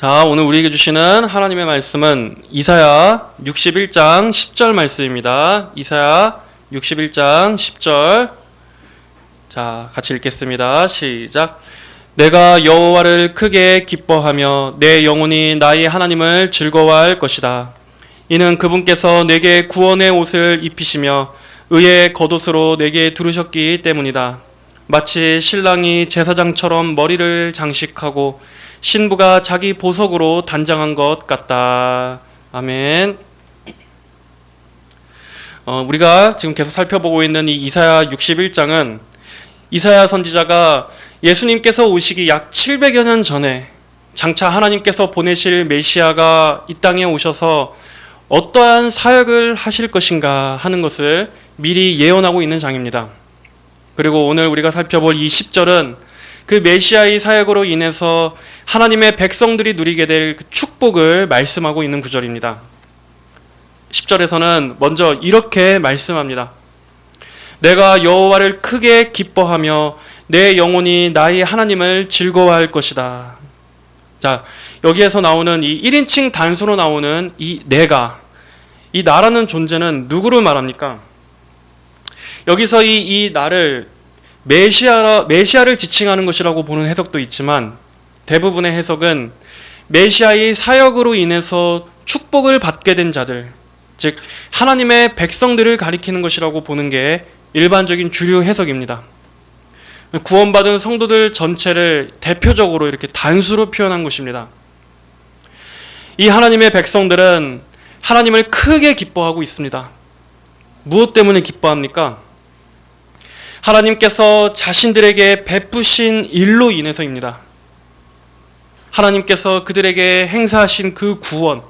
자, 오늘 우리에게 주시는 하나님의 말씀은 이사야 61장 10절 말씀입니다. 이사야 61장 10절. 자, 같이 읽겠습니다. 시작. 내가 여호와를 크게 기뻐하며 내 영혼이 나의 하나님을 즐거워할 것이다. 이는 그분께서 내게 구원의 옷을 입히시며 의의 겉옷으로 내게 두르셨기 때문이다. 마치 신랑이 제사장처럼 머리를 장식하고 신부가 자기 보석으로 단장한 것 같다. 아멘. 우리가 지금 계속 살펴보고 있는 이 이사야 61장은 이사야 선지자가 예수님께서 오시기 약 700여 년 전에 장차 하나님께서 보내실 메시아가 이 땅에 오셔서 어떠한 사역을 하실 것인가 하는 것을 미리 예언하고 있는 장입니다. 그리고 오늘 우리가 살펴볼 이 10절은 그 메시아의 사역으로 인해서 하나님의 백성들이 누리게 될 그 축복을 말씀하고 있는 구절입니다. 10절에서는 먼저 이렇게 말씀합니다. 내가 여호와를 크게 기뻐하며 내 영혼이 나의 하나님을 즐거워할 것이다. 자, 여기에서 나오는 이 1인칭 단수로 나오는 이 내가, 이 나라는 존재는 누구를 말합니까? 여기서 이 나를 메시아를 지칭하는 것이라고 보는 해석도 있지만 대부분의 해석은 메시아의 사역으로 인해서 축복을 받게 된 자들, 즉 하나님의 백성들을 가리키는 것이라고 보는 게 일반적인 주류 해석입니다. 구원받은 성도들 전체를 대표적으로 이렇게 단수로 표현한 것입니다. 이 하나님의 백성들은 하나님을 크게 기뻐하고 있습니다. 무엇 때문에 기뻐합니까? 하나님께서 자신들에게 베푸신 일로 인해서입니다. 하나님께서 그들에게 행사하신 그 구원,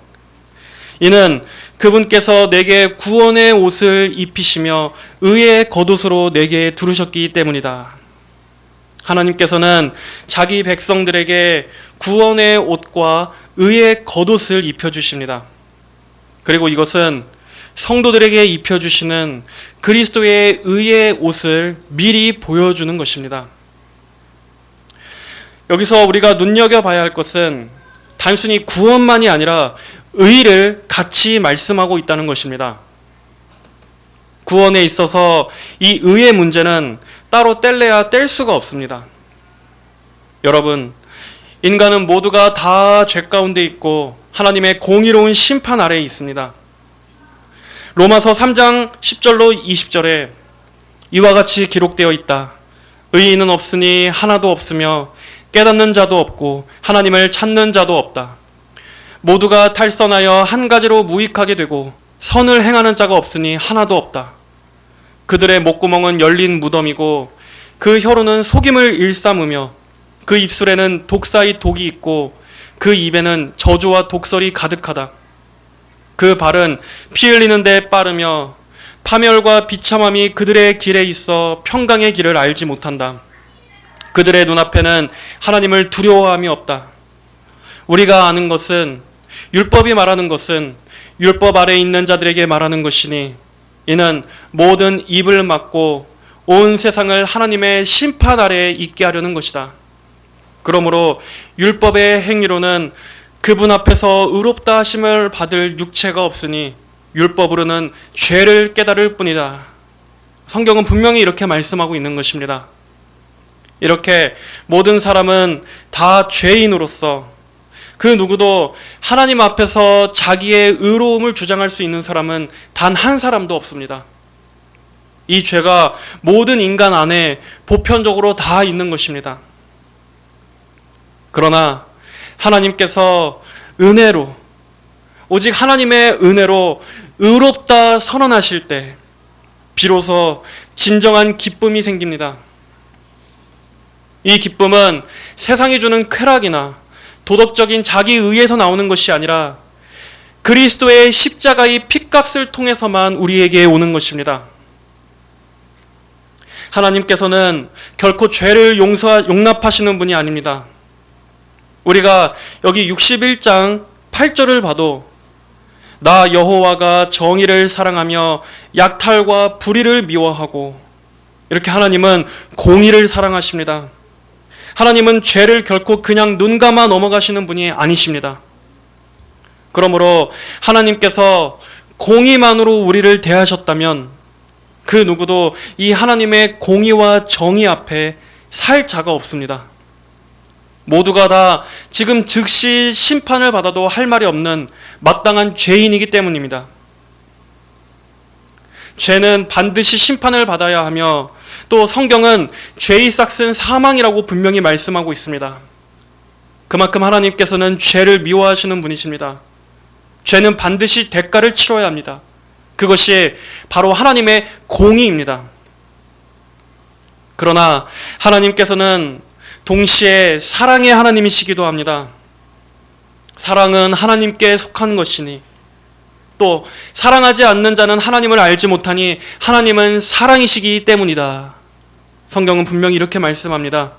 이는 그분께서 내게 구원의 옷을 입히시며 의의 겉옷으로 내게 두르셨기 때문이다. 하나님께서는 자기 백성들에게 구원의 옷과 의의 겉옷을 입혀주십니다. 그리고 이것은 성도들에게 입혀주시는 그리스도의 의의 옷을 미리 보여주는 것입니다. 여기서 우리가 눈여겨봐야 할 것은 단순히 구원만이 아니라 의를 같이 말씀하고 있다는 것입니다. 구원에 있어서 이 의의 문제는 따로 뗄래야 뗄 수가 없습니다. 여러분, 인간은 모두가 다 죄 가운데 있고 하나님의 공의로운 심판 아래에 있습니다. 로마서 3장 10절로 20절에 이와 같이 기록되어 있다. 의인은 없으니 하나도 없으며 깨닫는 자도 없고 하나님을 찾는 자도 없다. 모두가 탈선하여 한 가지로 무익하게 되고 선을 행하는 자가 없으니 하나도 없다. 그들의 목구멍은 열린 무덤이고 그 혀로는 속임을 일삼으며 그 입술에는 독사의 독이 있고 그 입에는 저주와 독설이 가득하다. 그 발은 피 흘리는 데 빠르며 파멸과 비참함이 그들의 길에 있어 평강의 길을 알지 못한다. 그들의 눈앞에는 하나님을 두려워함이 없다. 우리가 아는 것은, 율법이 말하는 것은 율법 아래에 있는 자들에게 말하는 것이니 이는 모든 입을 막고 온 세상을 하나님의 심판 아래에 있게 하려는 것이다. 그러므로 율법의 행위로는 그분 앞에서 의롭다 하심을 받을 육체가 없으니 율법으로는 죄를 깨달을 뿐이다. 성경은 분명히 이렇게 말씀하고 있는 것입니다. 이렇게 모든 사람은 다 죄인으로서 그 누구도 하나님 앞에서 자기의 의로움을 주장할 수 있는 사람은 단 한 사람도 없습니다. 이 죄가 모든 인간 안에 보편적으로 다 있는 것입니다. 그러나 하나님께서 은혜로, 오직 하나님의 은혜로 의롭다 선언하실 때 비로소 진정한 기쁨이 생깁니다. 이 기쁨은 세상이 주는 쾌락이나 도덕적인 자기 의에서 나오는 것이 아니라 그리스도의 십자가의 핏값을 통해서만 우리에게 오는 것입니다. 하나님께서는 결코 죄를 용납하시는 분이 아닙니다. 우리가 여기 61장 8절을 봐도 나 여호와가 정의를 사랑하며 약탈과 불의를 미워하고, 이렇게 하나님은 공의를 사랑하십니다. 하나님은 죄를 결코 그냥 눈 감아 넘어가시는 분이 아니십니다. 그러므로 하나님께서 공의만으로 우리를 대하셨다면 그 누구도 이 하나님의 공의와 정의 앞에 살 자가 없습니다. 모두가 다 지금 즉시 심판을 받아도 할 말이 없는 마땅한 죄인이기 때문입니다. 죄는 반드시 심판을 받아야 하며 또 성경은 죄의 싹은 사망이라고 분명히 말씀하고 있습니다. 그만큼 하나님께서는 죄를 미워하시는 분이십니다. 죄는 반드시 대가를 치러야 합니다. 그것이 바로 하나님의 공의입니다. 그러나 하나님께서는 동시에 사랑의 하나님이시기도 합니다. 사랑은 하나님께 속한 것이니 또 사랑하지 않는 자는 하나님을 알지 못하니 하나님은 사랑이시기 때문이다. 성경은 분명히 이렇게 말씀합니다.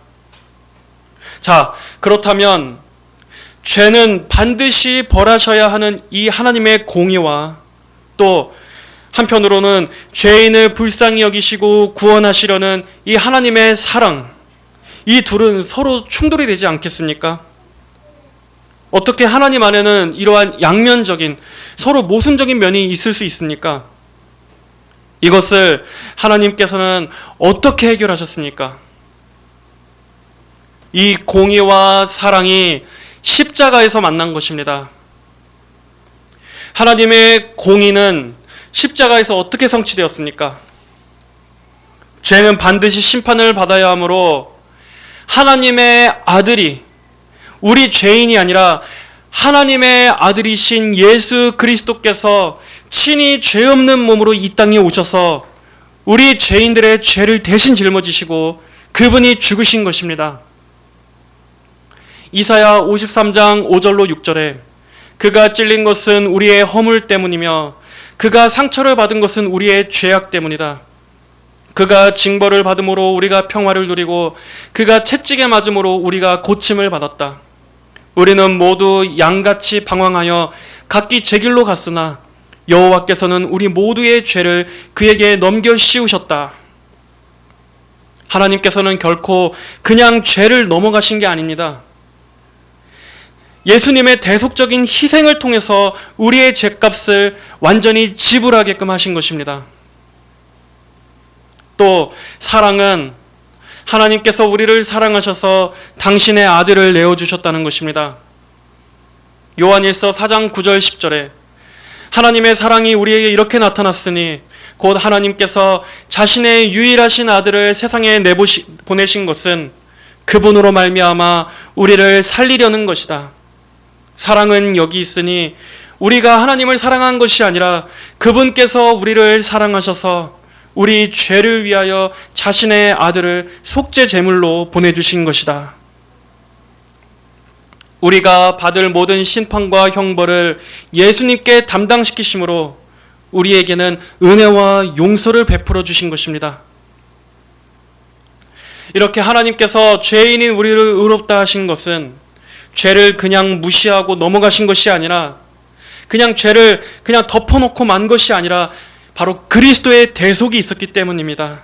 자, 그렇다면 죄는 반드시 벌하셔야 하는 이 하나님의 공의와 또 한편으로는 죄인을 불쌍히 여기시고 구원하시려는 이 하나님의 사랑, 이 둘은 서로 충돌이 되지 않겠습니까? 어떻게 하나님 안에는 이러한 양면적인 서로 모순적인 면이 있을 수 있습니까? 이것을 하나님께서는 어떻게 해결하셨습니까? 이 공의와 사랑이 십자가에서 만난 것입니다. 하나님의 공의는 십자가에서 어떻게 성취되었습니까? 죄는 반드시 심판을 받아야 하므로 하나님의 아들이 우리 죄인이 아니라 하나님의 아들이신 예수 그리스도께서 친히 죄 없는 몸으로 이 땅에 오셔서 우리 죄인들의 죄를 대신 짊어지시고 그분이 죽으신 것입니다. 이사야 53장 5절로 6절에 그가 찔린 것은 우리의 허물 때문이며 그가 상처를 받은 것은 우리의 죄악 때문이다. 그가 징벌을 받음으로 우리가 평화를 누리고 그가 채찍에 맞음으로 우리가 고침을 받았다. 우리는 모두 양같이 방황하여 각기 제 길로 갔으나 여호와께서는 우리 모두의 죄를 그에게 넘겨 씌우셨다. 하나님께서는 결코 그냥 죄를 넘어가신 게 아닙니다. 예수님의 대속적인 희생을 통해서 우리의 죄값을 완전히 지불하게끔 하신 것입니다. 또 사랑은 하나님께서 우리를 사랑하셔서 당신의 아들을 내어주셨다는 것입니다. 요한일서 4장 9절 10절에 하나님의 사랑이 우리에게 이렇게 나타났으니 곧 하나님께서 자신의 유일하신 아들을 세상에 보내신 것은 그분으로 말미암아 우리를 살리려는 것이다. 사랑은 여기 있으니 우리가 하나님을 사랑한 것이 아니라 그분께서 우리를 사랑하셔서 우리 죄를 위하여 자신의 아들을 속죄 제물로 보내주신 것이다. 우리가 받을 모든 심판과 형벌을 예수님께 담당시키심으로 우리에게는 은혜와 용서를 베풀어 주신 것입니다. 이렇게 하나님께서 죄인인 우리를 의롭다 하신 것은 죄를 그냥 무시하고 넘어가신 것이 아니라 그냥 죄를 그냥 덮어놓고 만 것이 아니라 바로 그리스도의 대속이 있었기 때문입니다.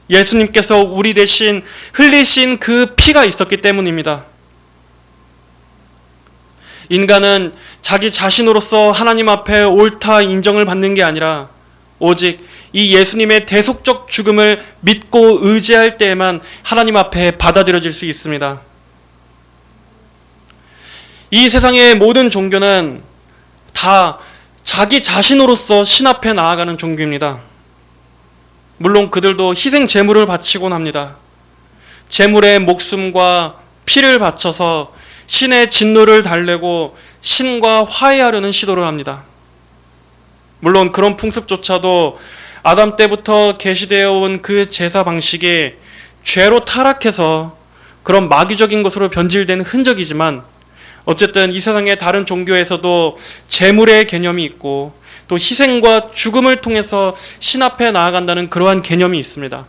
예수님께서 우리 대신 흘리신 그 피가 있었기 때문입니다. 인간은 자기 자신으로서 하나님 앞에 옳다 인정을 받는 게 아니라 오직 이 예수님의 대속적 죽음을 믿고 의지할 때에만 하나님 앞에 받아들여질 수 있습니다. 이 세상의 모든 종교는 다 자기 자신으로서 신 앞에 나아가는 종교입니다. 물론 그들도 희생 제물을 바치곤 합니다. 제물의 목숨과 피를 바쳐서 신의 진노를 달래고 신과 화해하려는 시도를 합니다. 물론 그런 풍습조차도 아담 때부터 계시되어 온 그 제사 방식이 죄로 타락해서 그런 마귀적인 것으로 변질된 흔적이지만 어쨌든 이 세상의 다른 종교에서도 제물의 개념이 있고 또 희생과 죽음을 통해서 신 앞에 나아간다는 그러한 개념이 있습니다.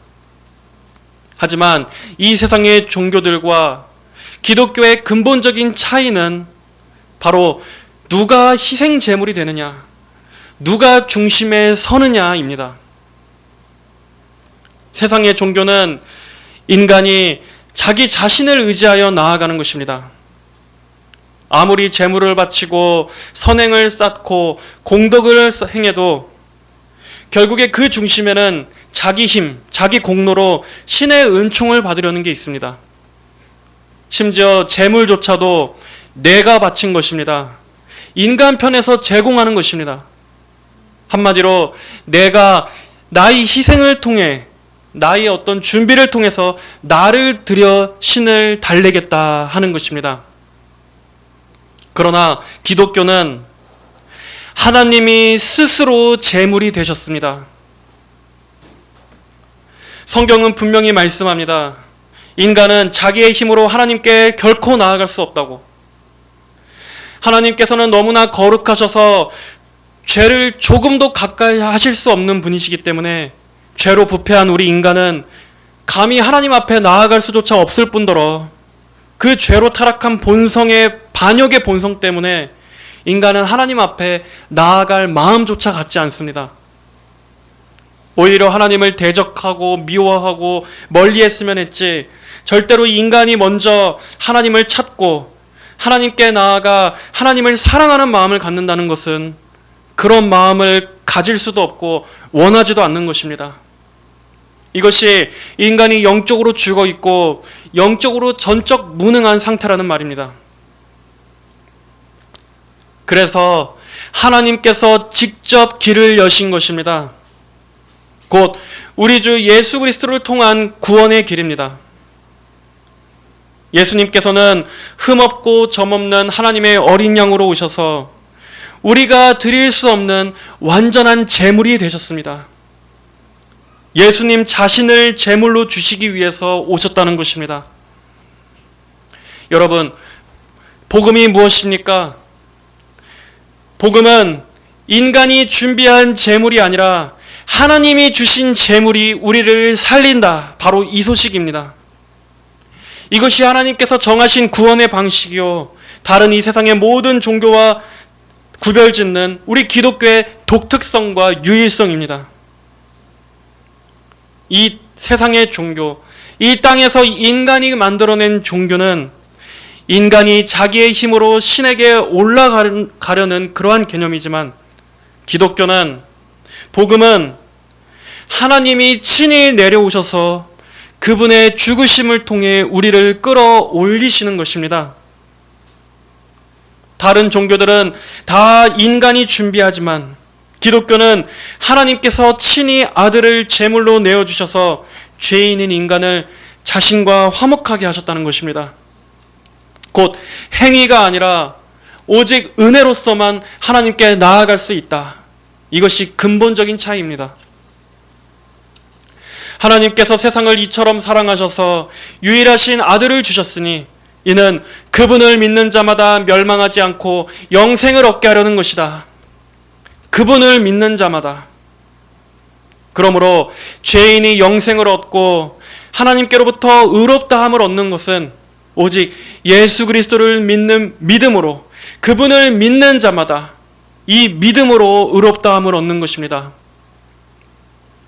하지만 이 세상의 종교들과 기독교의 근본적인 차이는 바로 누가 희생 제물이 되느냐, 누가 중심에 서느냐입니다. 세상의 종교는 인간이 자기 자신을 의지하여 나아가는 것입니다. 아무리 재물을 바치고 선행을 쌓고 공덕을 행해도 결국에 그 중심에는 자기 힘, 자기 공로로 신의 은총을 받으려는 게 있습니다. 심지어 재물조차도 내가 바친 것입니다. 인간 편에서 제공하는 것입니다. 한마디로 내가 나의 희생을 통해, 나의 어떤 준비를 통해서 나를 들여 신을 달래겠다 하는 것입니다. 그러나 기독교는 하나님이 스스로 제물이 되셨습니다. 성경은 분명히 말씀합니다. 인간은 자기의 힘으로 하나님께 결코 나아갈 수 없다고. 하나님께서는 너무나 거룩하셔서 죄를 조금도 가까이 하실 수 없는 분이시기 때문에 죄로 부패한 우리 인간은 감히 하나님 앞에 나아갈 수조차 없을 뿐더러 그 죄로 타락한 본성의 반역의 본성 때문에 인간은 하나님 앞에 나아갈 마음조차 갖지 않습니다. 오히려 하나님을 대적하고 미워하고 멀리했으면 했지, 절대로 인간이 먼저 하나님을 찾고 하나님께 나아가 하나님을 사랑하는 마음을 갖는다는 것은 그런 마음을 가질 수도 없고 원하지도 않는 것입니다. 이것이 인간이 영적으로 죽어 있고 영적으로 전적 무능한 상태라는 말입니다. 그래서 하나님께서 직접 길을 여신 것입니다. 곧 우리 주 예수 그리스도를 통한 구원의 길입니다. 예수님께서는 흠없고 점없는 하나님의 어린 양으로 오셔서 우리가 드릴 수 없는 완전한 제물이 되셨습니다. 예수님 자신을 제물로 주시기 위해서 오셨다는 것입니다. 여러분, 복음이 무엇입니까? 복음은 인간이 준비한 제물이 아니라 하나님이 주신 제물이 우리를 살린다. 바로 이 소식입니다. 이것이 하나님께서 정하신 구원의 방식이요, 다른 이 세상의 모든 종교와 구별짓는 우리 기독교의 독특성과 유일성입니다. 이 세상의 종교, 이 땅에서 인간이 만들어낸 종교는 인간이 자기의 힘으로 신에게 올라가려는 그러한 개념이지만, 기독교는, 복음은 하나님이 친히 내려오셔서 그분의 죽으심을 통해 우리를 끌어올리시는 것입니다. 다른 종교들은 다 인간이 준비하지만 기독교는 하나님께서 친히 아들을 제물로 내어주셔서 죄인인 인간을 자신과 화목하게 하셨다는 것입니다. 곧 행위가 아니라 오직 은혜로서만 하나님께 나아갈 수 있다. 이것이 근본적인 차이입니다. 하나님께서 세상을 이처럼 사랑하셔서 유일하신 아들을 주셨으니 이는 그분을 믿는 자마다 멸망하지 않고 영생을 얻게 하려는 것이다. 그분을 믿는 자마다. 그러므로 죄인이 영생을 얻고 하나님께로부터 의롭다함을 얻는 것은 오직 예수 그리스도를 믿는 믿음으로, 그분을 믿는 자마다 이 믿음으로 의롭다함을 얻는 것입니다.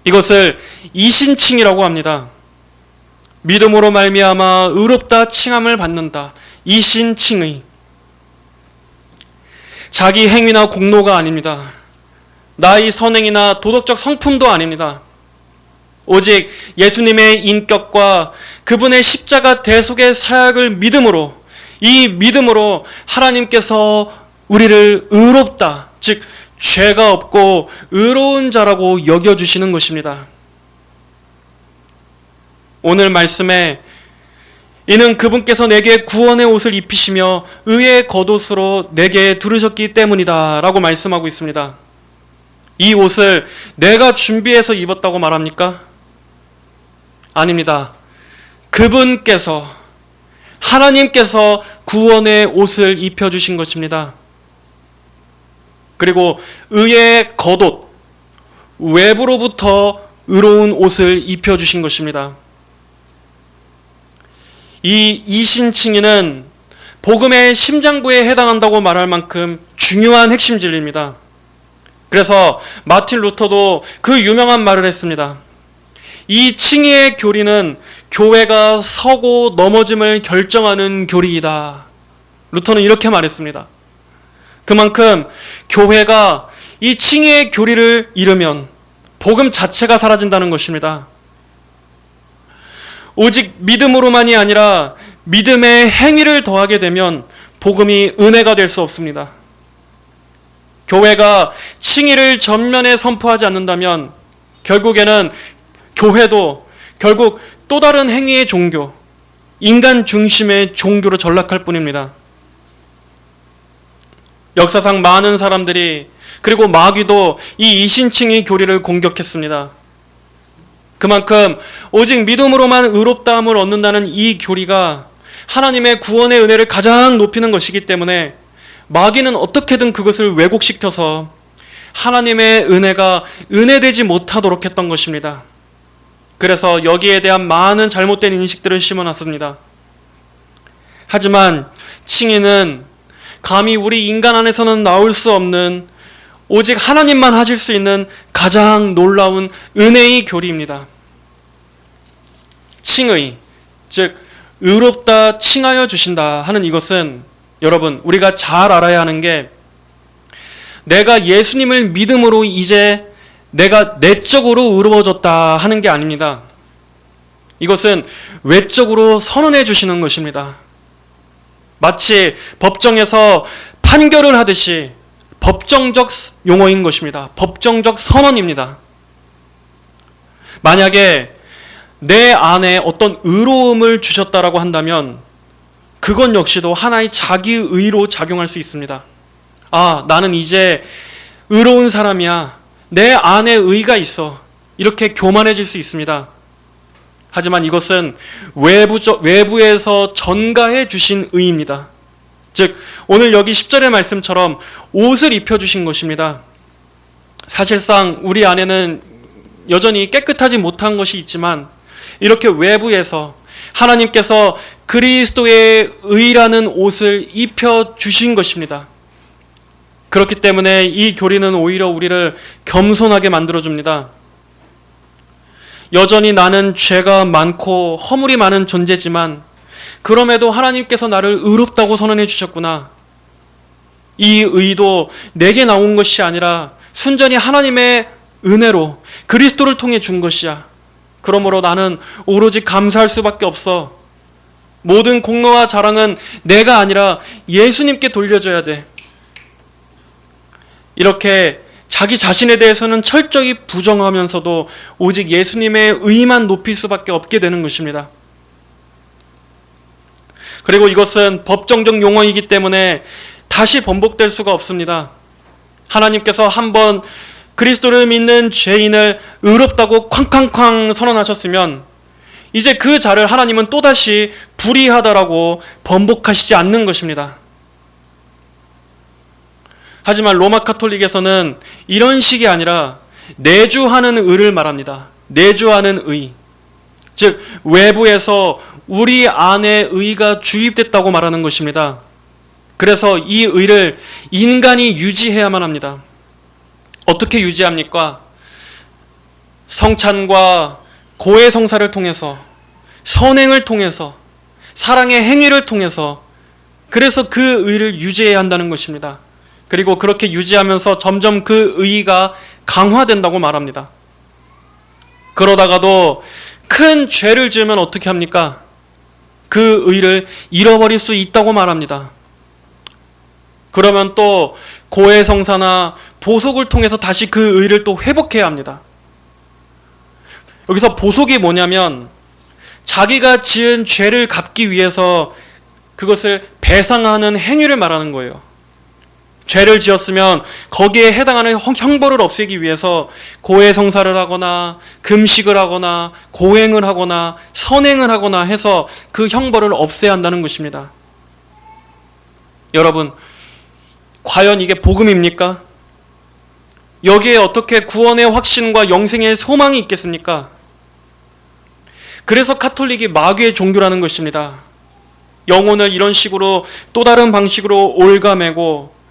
이것을 이신칭이라고 합니다. 믿음으로 말미암아 의롭다 칭함을 받는다. 이신칭의. 자기 행위나 공로가 아닙니다. 나의 선행이나 도덕적 성품도 아닙니다. 오직 예수님의 인격과 그분의 십자가 대속의 사역을 믿음으로, 이 믿음으로 하나님께서 우리를 의롭다, 즉 죄가 없고 의로운 자라고 여겨주시는 것입니다. 오늘 말씀에 이는 그분께서 내게 구원의 옷을 입히시며 의의 겉옷으로 내게 두르셨기 때문이다 라고 말씀하고 있습니다. 이 옷을 내가 준비해서 입었다고 말합니까? 아닙니다. 그분께서, 하나님께서 구원의 옷을 입혀주신 것입니다. 그리고 의의 겉옷, 외부로부터 의로운 옷을 입혀주신 것입니다. 이 이신칭의는 복음의 심장부에 해당한다고 말할 만큼 중요한 핵심 진리입니다. 그래서 마틴 루터도 그 유명한 말을 했습니다. 이 칭의의 교리는 교회가 서고 넘어짐을 결정하는 교리이다. 루터는 이렇게 말했습니다. 그만큼 교회가 이 칭의의 교리를 잃으면 복음 자체가 사라진다는 것입니다. 오직 믿음으로만이 아니라 믿음의 행위를 더하게 되면 복음이 은혜가 될 수 없습니다. 교회가 칭의를 전면에 선포하지 않는다면 결국에는 교회도 결국 또 다른 행위의 종교, 인간 중심의 종교로 전락할 뿐입니다. 역사상 많은 사람들이 그리고 마귀도 이 이신칭의 교리를 공격했습니다. 그만큼 오직 믿음으로만 의롭다함을 얻는다는 이 교리가 하나님의 구원의 은혜를 가장 높이는 것이기 때문에 마귀는 어떻게든 그것을 왜곡시켜서 하나님의 은혜가 은혜되지 못하도록 했던 것입니다. 그래서 여기에 대한 많은 잘못된 인식들을 심어놨습니다. 하지만 칭의는 감히 우리 인간 안에서는 나올 수 없는 오직 하나님만 하실 수 있는 가장 놀라운 은혜의 교리입니다. 칭의, 즉 의롭다 칭하여 주신다 하는 이것은 여러분 우리가 잘 알아야 하는 게 내가 예수님을 믿음으로 이제 내가 내적으로 의로워졌다 하는 게 아닙니다. 이것은 외적으로 선언해 주시는 것입니다. 마치 법정에서 판결을 하듯이 법정적 용어인 것입니다. 법정적 선언입니다. 만약에 내 안에 어떤 의로움을 주셨다라고 한다면 그건 역시도 하나의 자기의로 작용할 수 있습니다. 아, 나는 이제 의로운 사람이야. 내 안에 의가 있어. 이렇게 교만해질 수 있습니다. 하지만 이것은 외부에서 전가해 주신 의입니다. 즉 오늘 여기 10절의 말씀처럼 옷을 입혀주신 것입니다. 사실상 우리 안에는 여전히 깨끗하지 못한 것이 있지만 이렇게 외부에서 하나님께서 그리스도의 의라는 옷을 입혀주신 것입니다. 그렇기 때문에 이 교리는 오히려 우리를 겸손하게 만들어줍니다. 여전히 나는 죄가 많고 허물이 많은 존재지만 그럼에도 하나님께서 나를 의롭다고 선언해 주셨구나. 이 의도 내게 나온 것이 아니라 순전히 하나님의 은혜로 그리스도를 통해 준 것이야. 그러므로 나는 오로지 감사할 수밖에 없어. 모든 공로와 자랑은 내가 아니라 예수님께 돌려줘야 돼. 이렇게 자기 자신에 대해서는 철저히 부정하면서도 오직 예수님의 의만 높일 수밖에 없게 되는 것입니다. 그리고 이것은 법정적 용어이기 때문에 다시 번복될 수가 없습니다. 하나님께서 한번 그리스도를 믿는 죄인을 의롭다고 쾅쾅쾅 선언하셨으면 이제 그 자를 하나님은 또다시 불의하다라고 번복하시지 않는 것입니다. 하지만 로마 카톨릭에서는 이런 식이 아니라 내주하는 의를 말합니다. 내주하는 의. 즉 외부에서 우리 안에 의가 주입됐다고 말하는 것입니다. 그래서 이 의를 인간이 유지해야만 합니다. 어떻게 유지합니까? 성찬과 고해 성사를 통해서, 선행을 통해서, 사랑의 행위를 통해서, 그래서 그 의를 유지해야 한다는 것입니다. 그리고 그렇게 유지하면서 점점 그 의의가 강화된다고 말합니다. 그러다가도 큰 죄를 지으면 어떻게 합니까? 그 의의를 잃어버릴 수 있다고 말합니다. 그러면 또 고해성사나 보속을 통해서 다시 그 의의를 또 회복해야 합니다. 여기서 보속이 뭐냐면 자기가 지은 죄를 갚기 위해서 그것을 배상하는 행위를 말하는 거예요. 죄를 지었으면 거기에 해당하는 형벌을 없애기 위해서 고해성사를 하거나 금식을 하거나 고행을 하거나 선행을 하거나 해서 그 형벌을 없애야 한다는 것입니다. 여러분, 과연 이게 복음입니까? 여기에 어떻게 구원의 확신과 영생의 소망이 있겠습니까? 그래서 카톨릭이 마귀의 종교라는 것입니다. 영혼을 이런 식으로 또 다른 방식으로 올가매고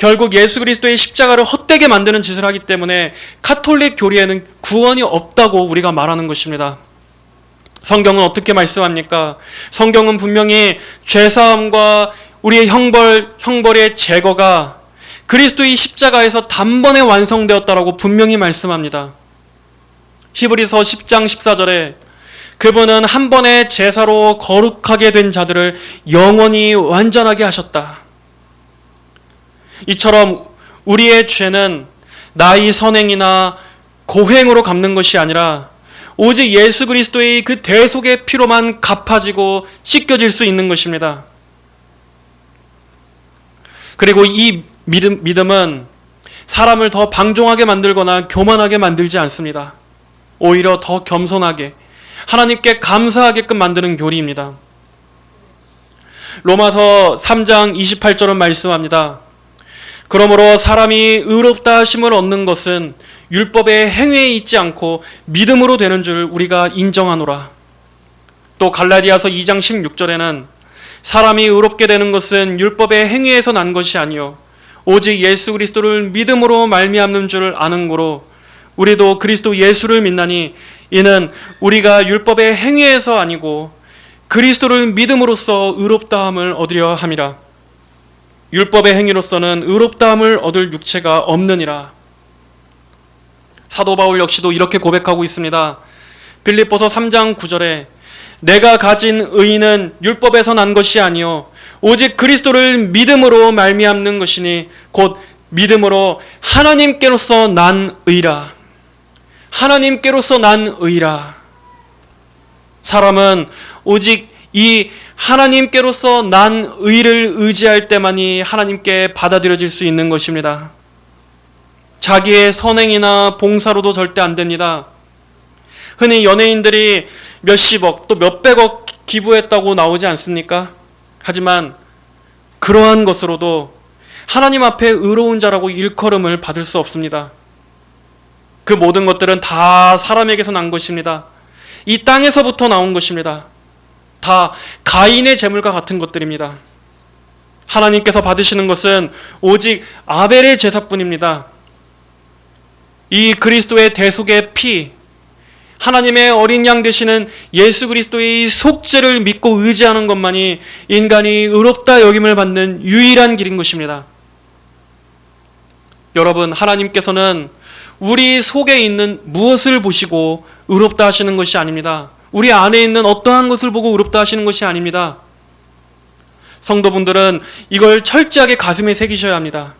결국 예수 그리스도의 십자가를 헛되게 만드는 짓을 하기 때문에 카톨릭 교리에는 구원이 없다고 우리가 말하는 것입니다. 성경은 어떻게 말씀합니까? 성경은 분명히 죄사함과 우리의 형벌의 제거가 그리스도의 십자가에서 단번에 완성되었다라고 분명히 말씀합니다. 히브리서 10장 14절에 그분은 한 번의 제사로 거룩하게 된 자들을 영원히 완전하게 하셨다. 이처럼 우리의 죄는 나의 선행이나 고행으로 갚는 것이 아니라 오직 예수 그리스도의 그 대속의 피로만 갚아지고 씻겨질 수 있는 것입니다. 그리고 이 믿음은 사람을 더 방종하게 만들거나 교만하게 만들지 않습니다. 오히려 더 겸손하게 하나님께 감사하게끔 만드는 교리입니다. 로마서 3장 28절은 말씀합니다. 그러므로 사람이 의롭다 하심을 얻는 것은 율법의 행위에 있지 않고 믿음으로 되는 줄 우리가 인정하노라. 또 갈라디아서 2장 16절에는 사람이 의롭게 되는 것은 율법의 행위에서 난 것이 아니요 오직 예수 그리스도를 믿음으로 말미암는 줄 아는 고로 우리도 그리스도 예수를 믿나니 이는 우리가 율법의 행위에서 아니고 그리스도를 믿음으로써 의롭다함을 얻으려 함이라. 율법의 행위로서는 의롭다함을 얻을 육체가 없느니라. 사도 바울 역시도 이렇게 고백하고 있습니다. 빌립보서 3장 9절에 내가 가진 의는 율법에서 난 것이 아니요 오직 그리스도를 믿음으로 말미암는 것이니 곧 믿음으로 하나님께로서 난 의라. 하나님께로서 난 의라. 사람은 오직 이 하나님께로서 난 의를 의지할 때만이 하나님께 받아들여질 수 있는 것입니다. 자기의 선행이나 봉사로도 절대 안 됩니다. 흔히 연예인들이 몇십억 또 몇백억 기부했다고 나오지 않습니까? 하지만 그러한 것으로도 하나님 앞에 의로운 자라고 일컬음을 받을 수 없습니다. 그 모든 것들은 다 사람에게서 난 것입니다. 이 땅에서부터 나온 것입니다. 다 가인의 재물과 같은 것들입니다. 하나님께서 받으시는 것은 오직 아벨의 제사뿐입니다. 이 그리스도의 대속의 피, 하나님의 어린 양 되시는 예수 그리스도의 속죄를 믿고 의지하는 것만이 인간이 의롭다 여김을 받는 유일한 길인 것입니다. 여러분, 하나님께서는 우리 속에 있는 무엇을 보시고 의롭다 하시는 것이 아닙니다. 우리 안에 있는 어떠한 것을 보고 의롭다 하시는 것이 아닙니다. 성도분들은 이걸 철저하게 가슴에 새기셔야 합니다.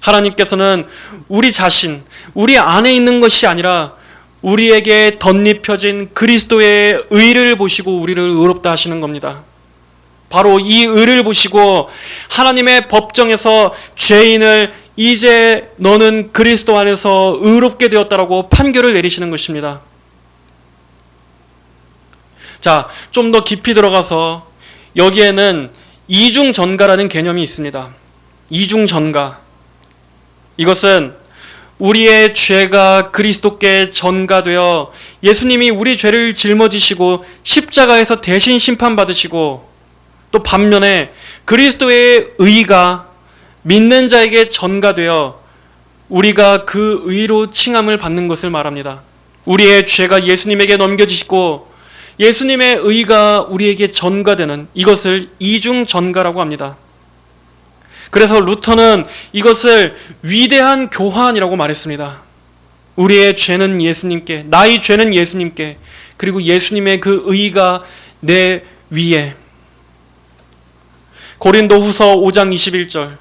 하나님께서는 우리 자신, 우리 안에 있는 것이 아니라 우리에게 덧입혀진 그리스도의 의를 보시고 우리를 의롭다 하시는 겁니다. 바로 이 의를 보시고 하나님의 법정에서 죄인을 이제 너는 그리스도 안에서 의롭게 되었다라고 판결을 내리시는 것입니다. 자, 좀 더 깊이 들어가서 여기에는 이중전가라는 개념이 있습니다. 이중전가. 이것은 우리의 죄가 그리스도께 전가되어 예수님이 우리 죄를 짊어지시고 십자가에서 대신 심판받으시고 또 반면에 그리스도의 의가 믿는 자에게 전가되어 우리가 그 의로 칭함을 받는 것을 말합니다. 우리의 죄가 예수님에게 넘겨지시고 예수님의 의가 우리에게 전가되는 이것을 이중전가라고 합니다. 그래서 루터는 이것을 위대한 교환이라고 말했습니다. 우리의 죄는 예수님께, 나의 죄는 예수님께, 그리고 예수님의 그 의가 내 위에. 고린도후서 5장 21절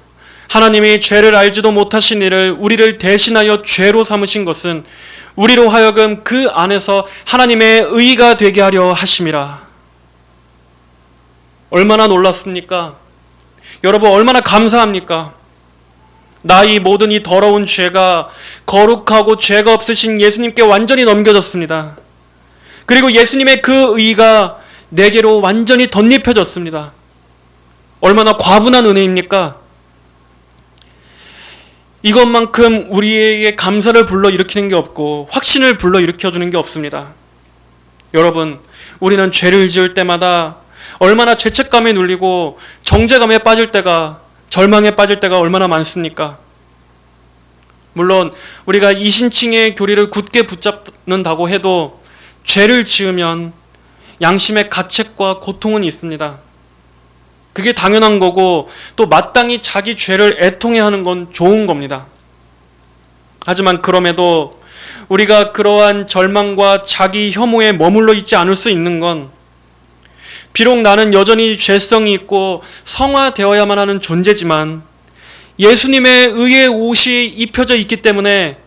하나님이 죄를 알지도 못하신 이를 우리를 대신하여 죄로 삼으신 것은 우리로 하여금 그 안에서 하나님의 의가 되게 하려 하심이라. 얼마나 놀랐습니까? 여러분 얼마나 감사합니까? 나의 모든 이 더러운 죄가 거룩하고 죄가 없으신 예수님께 완전히 넘겨졌습니다. 그리고 예수님의 그 의가 내게로 완전히 덧입혀졌습니다. 얼마나 과분한 은혜입니까? 이것만큼 우리에게 감사를 불러일으키는 게 없고 확신을 불러일으켜주는 게 없습니다. 여러분, 우리는 죄를 지을 때마다 얼마나 죄책감에 눌리고 정죄감에 빠질 때가, 절망에 빠질 때가 얼마나 많습니까? 물론 우리가 이신칭의 교리를 굳게 붙잡는다고 해도 죄를 지으면 양심의 가책과 고통은 있습니다. 그게 당연한 거고 또 마땅히 자기 죄를 애통해야 하는 건 좋은 겁니다. 하지만 그럼에도 우리가 그러한 절망과 자기 혐오에 머물러 있지 않을 수 있는 건 비록 나는 여전히 죄성이 있고 성화되어야만 하는 존재지만 예수님의 의의 옷이 입혀져 있기 때문에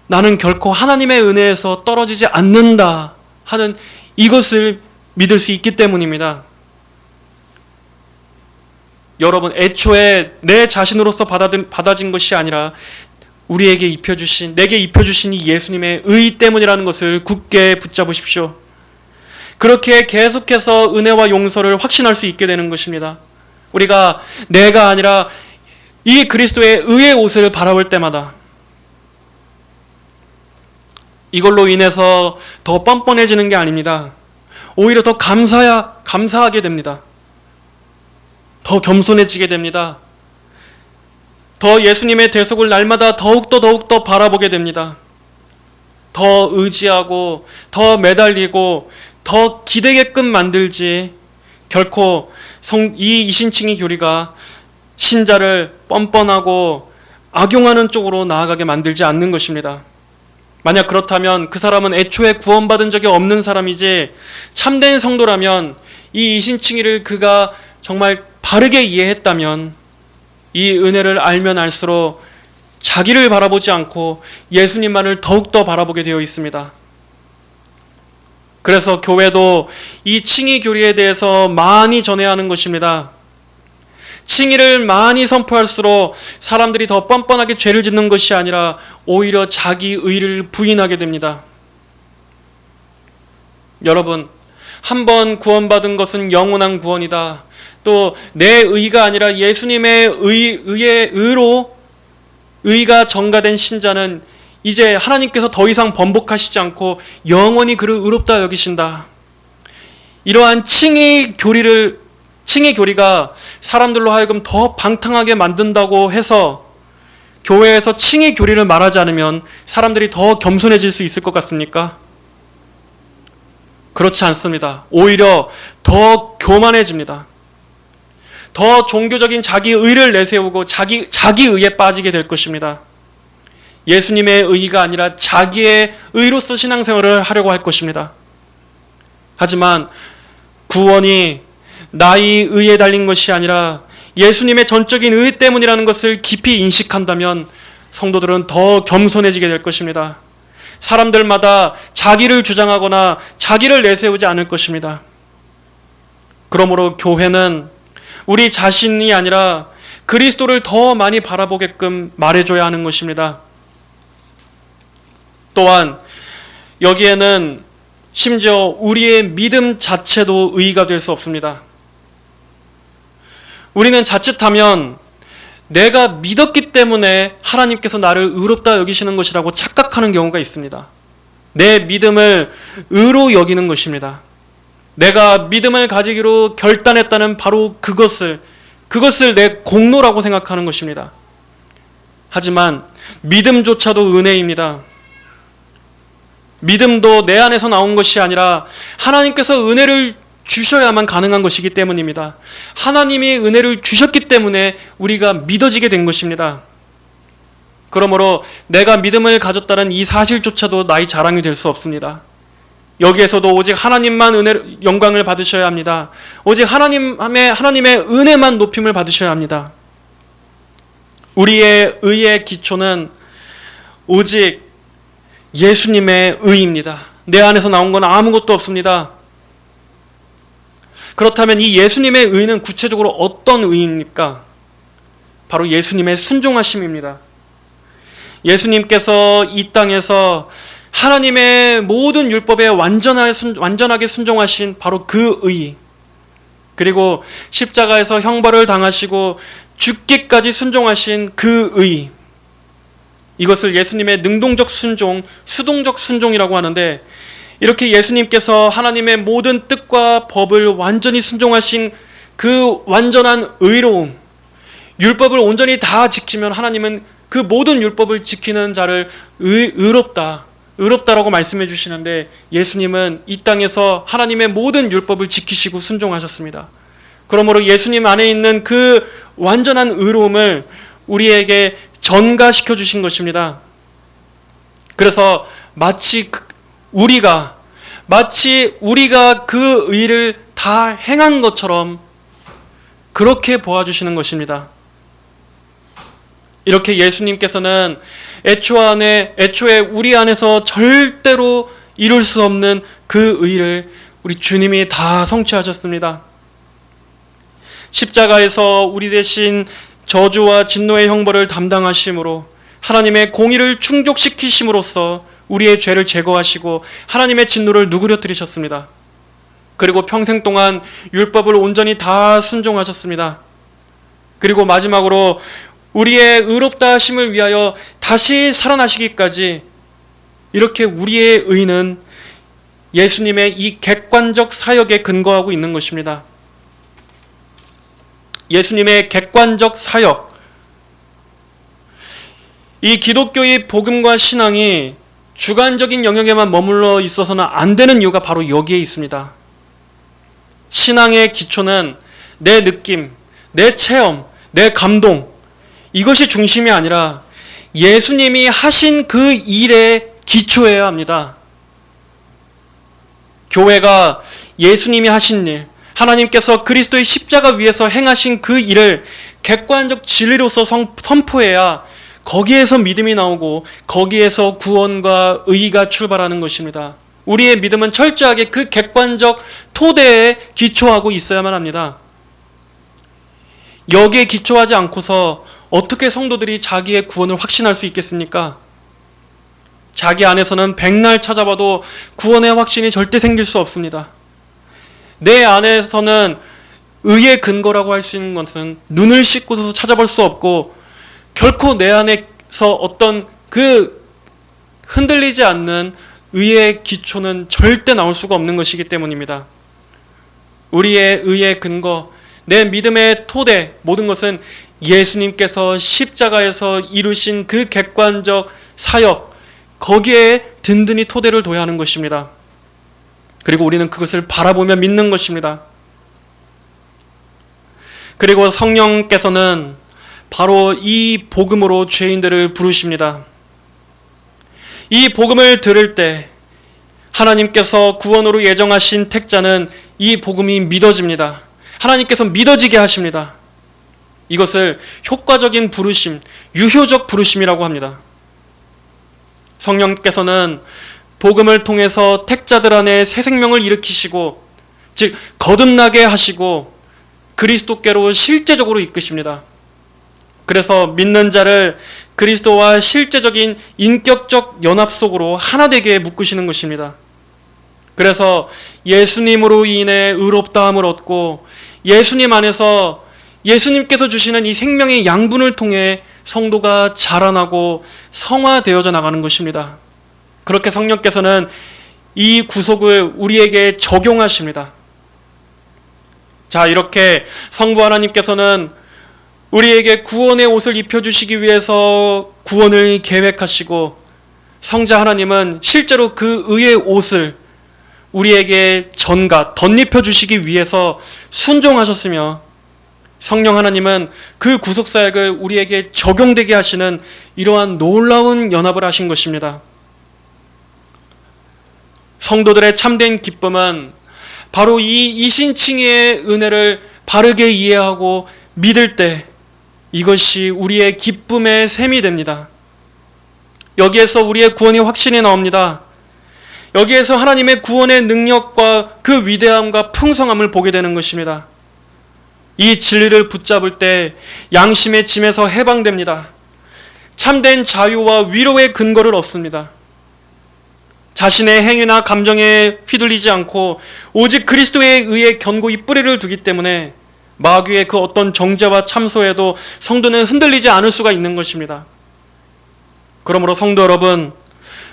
나는 결코 하나님의 은혜에서 떨어지지 않는다 하는 이것을 믿을 수 있기 때문입니다. 여러분, 애초에 내 자신으로서 받아진 것이 아니라 우리에게 내게 입혀주신 이 예수님의 의 때문이라는 것을 굳게 붙잡으십시오. 그렇게 계속해서 은혜와 용서를 확신할 수 있게 되는 것입니다. 우리가 내가 아니라 이 그리스도의 의의 옷을 바라볼 때마다 이걸로 인해서 더 뻔뻔해지는 게 아닙니다. 오히려 더 감사하게 됩니다. 더 겸손해지게 됩니다. 더 예수님의 대속을 날마다 더욱더 바라보게 됩니다. 더 의지하고 더 매달리고 더 기대게끔 만들지 결코 이 이신칭의 교리가 신자를 뻔뻔하고 악용하는 쪽으로 나아가게 만들지 않는 것입니다. 만약 그렇다면 그 사람은 애초에 구원받은 적이 없는 사람이지 참된 성도라면 이 이신칭의를 그가 정말 바르게 이해했다면 이 은혜를 알면 알수록 자기를 바라보지 않고 예수님만을 더욱더 바라보게 되어 있습니다. 그래서 교회도 이 칭의 교리에 대해서 많이 전해야 하는 것입니다. 칭의를 많이 선포할수록 사람들이 더 뻔뻔하게 죄를 짓는 것이 아니라 오히려 자기 의를 부인하게 됩니다. 여러분, 한 번 구원받은 것은 영원한 구원이다. 또 내 의가 아니라 예수님의 의로 의가 전가된 신자는 이제 하나님께서 더 이상 번복하시지 않고 영원히 그를 의롭다 여기신다. 이러한 칭의 교리가 사람들로 하여금 더 방탕하게 만든다고 해서 교회에서 칭의 교리를 말하지 않으면 사람들이 더 겸손해질 수 있을 것 같습니까? 그렇지 않습니다. 오히려 더 교만해집니다. 더 종교적인 자기 의를 내세우고 자기 의에 빠지게 될 것입니다. 예수님의 의가 아니라 자기의 의로서 신앙생활을 하려고 할 것입니다. 하지만 구원이 나의 의에 달린 것이 아니라 예수님의 전적인 의 때문이라는 것을 깊이 인식한다면 성도들은 더 겸손해지게 될 것입니다. 사람들마다 자기를 주장하거나 자기를 내세우지 않을 것입니다. 그러므로 교회는 우리 자신이 아니라 그리스도를 더 많이 바라보게끔 말해줘야 하는 것입니다. 또한 여기에는 심지어 우리의 믿음 자체도 의의가 될 수 없습니다. 우리는 자칫하면 내가 믿었기 때문에 하나님께서 나를 의롭다 여기시는 것이라고 착각하는 경우가 있습니다. 내 믿음을 의로 여기는 것입니다. 내가 믿음을 가지기로 결단했다는 바로 그것을 내 공로라고 생각하는 것입니다. 하지만 믿음조차도 은혜입니다. 믿음도 내 안에서 나온 것이 아니라 하나님께서 은혜를 주셔야만 가능한 것이기 때문입니다. 하나님이 은혜를 주셨기 때문에 우리가 믿어지게 된 것입니다. 그러므로 내가 믿음을 가졌다는 이 사실조차도 나의 자랑이 될 수 없습니다. 여기에서도 오직 하나님만 영광을 받으셔야 합니다. 오직 하나님의 은혜만 높임을 받으셔야 합니다. 우리의 의의 기초는 오직 예수님의 의입니다. 내 안에서 나온 건 아무것도 없습니다. 그렇다면 이 예수님의 의는 구체적으로 어떤 의입니까? 바로 예수님의 순종하심입니다. 예수님께서 이 땅에서 하나님의 모든 율법에 완전하게 순종하신 바로 그 의, 그리고 십자가에서 형벌을 당하시고 죽기까지 순종하신 그 의, 이것을 예수님의 능동적 순종, 수동적 순종이라고 하는데, 이렇게 예수님께서 하나님의 모든 뜻과 법을 완전히 순종하신 그 완전한 의로움, 율법을 온전히 다 지키면 하나님은 그 모든 율법을 지키는 자를 의롭다, 의롭다라고 말씀해 주시는데 예수님은 이 땅에서 하나님의 모든 율법을 지키시고 순종하셨습니다. 그러므로 예수님 안에 있는 그 완전한 의로움을 우리에게 전가시켜 주신 것입니다. 그래서 마치 우리가 그 의를 다 행한 것처럼 그렇게 보아주시는 것입니다. 이렇게 예수님께서는 애초에 우리 안에서 절대로 이룰 수 없는 그 의를 우리 주님이 다 성취하셨습니다. 십자가에서 우리 대신 저주와 진노의 형벌을 담당하심으로 하나님의 공의를 충족시키심으로써 우리의 죄를 제거하시고 하나님의 진노를 누그러뜨리셨습니다. 그리고 평생 동안 율법을 온전히 다 순종하셨습니다. 그리고 마지막으로 우리의 의롭다 하심을 위하여 다시 살아나시기까지 이렇게 우리의 의는 예수님의 이 객관적 사역에 근거하고 있는 것입니다. 예수님의 객관적 사역. 이 기독교의 복음과 신앙이 주관적인 영역에만 머물러 있어서는 안 되는 이유가 바로 여기에 있습니다. 신앙의 기초는 내 느낌, 내 체험, 내 감동, 이것이 중심이 아니라 예수님이 하신 그 일에 기초해야 합니다. 교회가 예수님이 하신 일, 하나님께서 그리스도의 십자가 위에서 행하신 그 일을 객관적 진리로서 선포해야 거기에서 믿음이 나오고 거기에서 구원과 의의가 출발하는 것입니다. 우리의 믿음은 철저하게 그 객관적 토대에 기초하고 있어야만 합니다. 여기에 기초하지 않고서 어떻게 성도들이 자기의 구원을 확신할 수 있겠습니까? 자기 안에서는 백날 찾아봐도 구원의 확신이 절대 생길 수 없습니다. 내 안에서는 의의 근거라고 할 수 있는 것은 눈을 씻고서 찾아볼 수 없고 결코 내 안에서 어떤 그 흔들리지 않는 의의 기초는 절대 나올 수가 없는 것이기 때문입니다. 우리의 의의 근거, 내 믿음의 토대, 모든 것은 예수님께서 십자가에서 이루신 그 객관적 사역, 거기에 든든히 토대를 둬야 하는 것입니다. 그리고 우리는 그것을 바라보며 믿는 것입니다. 그리고 성령께서는 바로 이 복음으로 죄인들을 부르십니다. 이 복음을 들을 때 하나님께서 구원으로 예정하신 택자는 이 복음이 믿어집니다. 하나님께서 믿어지게 하십니다. 이것을 효과적인 부르심, 유효적 부르심이라고 합니다. 성령께서는 복음을 통해서 택자들 안에 새 생명을 일으키시고, 즉 거듭나게 하시고 그리스도께로 실제적으로 이끄십니다. 그래서 믿는 자를 그리스도와 실제적인 인격적 연합 속으로 하나 되게 묶으시는 것입니다. 그래서 예수님으로 인해 의롭다함을 얻고 예수님 안에서 예수님께서 주시는 이 생명의 양분을 통해 성도가 자라나고 성화되어져 나가는 것입니다. 그렇게 성령께서는 이 구속을 우리에게 적용하십니다. 자, 이렇게 성부 하나님께서는 우리에게 구원의 옷을 입혀주시기 위해서 구원을 계획하시고, 성자 하나님은 실제로 그 의의 옷을 우리에게 덧입혀주시기 위해서 순종하셨으며, 성령 하나님은 그 구속사역을 우리에게 적용되게 하시는 이러한 놀라운 연합을 하신 것입니다. 성도들의 참된 기쁨은 바로 이 이신칭의의 은혜를 바르게 이해하고 믿을 때 이것이 우리의 기쁨의 셈이 됩니다. 여기에서 우리의 구원의 확신이 나옵니다. 여기에서 하나님의 구원의 능력과 그 위대함과 풍성함을 보게 되는 것입니다. 이 진리를 붙잡을 때 양심의 짐에서 해방됩니다. 참된 자유와 위로의 근거를 얻습니다. 자신의 행위나 감정에 휘둘리지 않고 오직 그리스도에 의해 견고히 뿌리를 두기 때문에 마귀의 그 어떤 정죄와 참소에도 성도는 흔들리지 않을 수가 있는 것입니다. 그러므로 성도 여러분,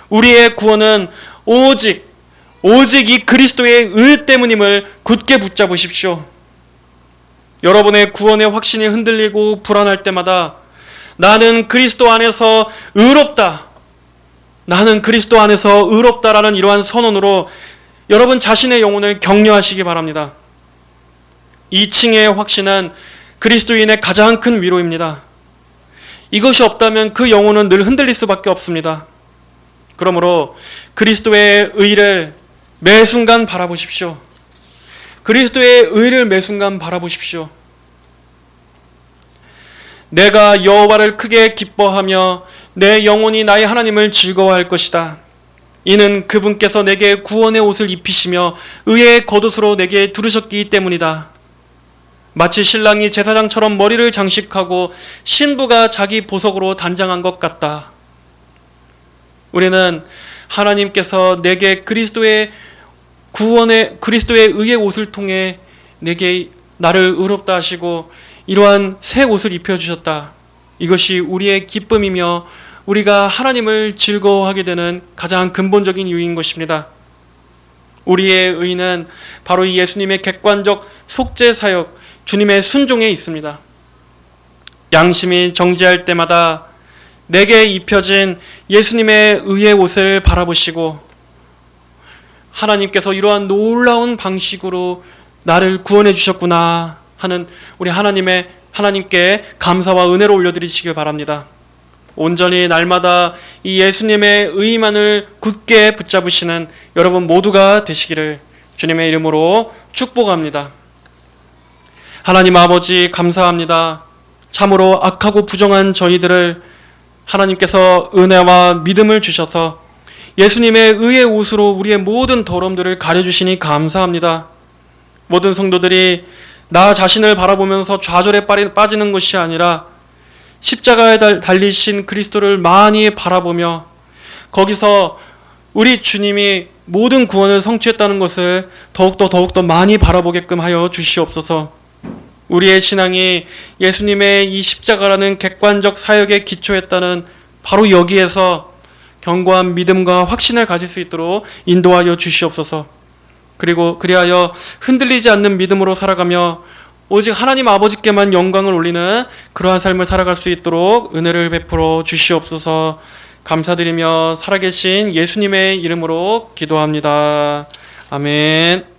우리의 구원은 오직 이 그리스도의 의 때문임을 굳게 붙잡으십시오. 여러분의 구원의 확신이 흔들리고 불안할 때마다 나는 그리스도 안에서 의롭다, 나는 그리스도 안에서 의롭다라는 이러한 선언으로 여러분 자신의 영혼을 격려하시기 바랍니다. 2층의 확신은 그리스도인의 가장 큰 위로입니다. 이것이 없다면 그 영혼은 늘 흔들릴 수밖에 없습니다. 그러므로 그리스도의 의를 매 순간 바라보십시오. 그리스도의 의를 매 순간 바라보십시오. 내가 여호와를 크게 기뻐하며 내 영혼이 나의 하나님을 즐거워할 것이다. 이는 그분께서 내게 구원의 옷을 입히시며 의의 겉옷으로 내게 두르셨기 때문이다. 마치 신랑이 제사장처럼 머리를 장식하고 신부가 자기 보석으로 단장한 것 같다. 우리는 하나님께서 내게 그리스도의 의의 옷을 통해 내게 나를 의롭다 하시고 이러한 새 옷을 입혀주셨다. 이것이 우리의 기쁨이며 우리가 하나님을 즐거워하게 되는 가장 근본적인 이유인 것입니다. 우리의 의는 바로 이 예수님의 객관적 속죄 사역, 주님의 순종에 있습니다. 양심이 정죄할 때마다 내게 입혀진 예수님의 의의 옷을 바라보시고 하나님께서 이러한 놀라운 방식으로 나를 구원해 주셨구나 하는 우리 하나님께 감사와 은혜를 올려드리시길 바랍니다. 온전히 날마다 이 예수님의 의만을 굳게 붙잡으시는 여러분 모두가 되시기를 주님의 이름으로 축복합니다. 하나님 아버지 감사합니다. 참으로 악하고 부정한 저희들을 하나님께서 은혜와 믿음을 주셔서 예수님의 의의 옷으로 우리의 모든 더러움들을 가려주시니 감사합니다. 모든 성도들이 나 자신을 바라보면서 좌절에 빠지는 것이 아니라 십자가에 달리신 그리스도를 많이 바라보며 거기서 우리 주님이 모든 구원을 성취했다는 것을 더욱더 많이 바라보게끔 하여 주시옵소서. 우리의 신앙이 예수님의 이 십자가라는 객관적 사역에 기초했다는 바로 여기에서 견고한 믿음과 확신을 가질 수 있도록 인도하여 주시옵소서. 그리고 그리하여 흔들리지 않는 믿음으로 살아가며 오직 하나님 아버지께만 영광을 올리는 그러한 삶을 살아갈 수 있도록 은혜를 베풀어 주시옵소서. 감사드리며 살아계신 예수님의 이름으로 기도합니다. 아멘.